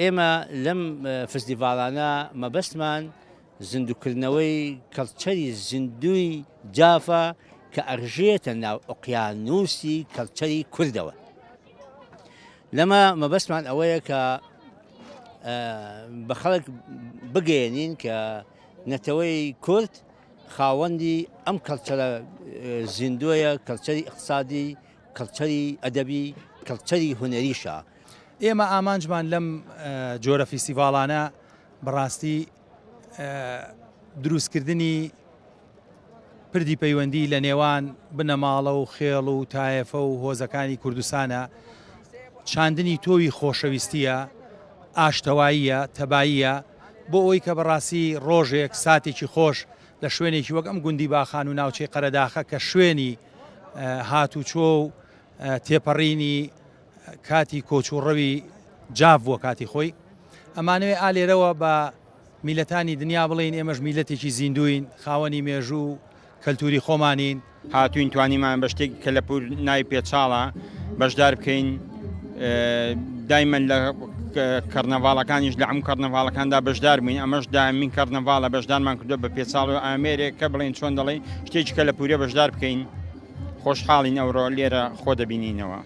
ئێمە لەم فستیڤالانە مەبەستمان زیندووکردنەوەی کەڵچەری زیندووی جافە کە ئەڕژێتە ناو ئۆقیانوسی کەڵچەری کوردەوە. لەمە مەبەستمان ئەوەیە کە بە خەڵک بگەێنین کە نەتەوەی کورد خاوەندی ئەم کەڵچەرە زیندوویە، کەڵچەری ئیقتصادی، کەڵچەری ئەدەبی، کەڵچەری هونەریشە. ئێمە ئامانجمان لەم جۆرە فیستیڤاڵانە بەڕاستی دروستکردنی پردی پەیوەندی لە نێوان بنەماڵە و خێڵ و تایەفە و هۆزەکانی کوردستانە، چاندنی تۆوی خۆشەویستیە، ئاشتەواییە، تەباییە، بۆ ئەوی کە بەڕاستی ڕۆژێک ساتێکی خۆش لە شوێنێکی وەک ئەم گوندی باخان و ناوچەی قەرەداخە کە شوێنی هاتوچۆ و تێپەڕینی کاتی کۆچوڕەوی جاف بووە کاتی خۆی. ئەمانوێ ئالێرەوە بە میلەتانی دنیا بڵین ئێمەش میلەتێکی زیندوین، خاوەنی مێژوو کەلتوری خۆمانین. هاتوین توانیمان بە شتێک کە لە پور ناوی پێچاڵە بەشدار بکەین، دایمەن لە کەرنەڤاڵەکانیش لە هەموو کەرنەڤاڵەکاندا بەشدار بووین. ئەمەش دامین کەرنەڤاڵە بەشدارمان کردووە بە پێچاڵ و ئامێرێک کە بڵین چۆن دەڵێن شتێکی کە لە پورێ بەشدار بکەین. خۆشحاڵین ئەوڕۆ لێرە خۆ دەبینینەوە.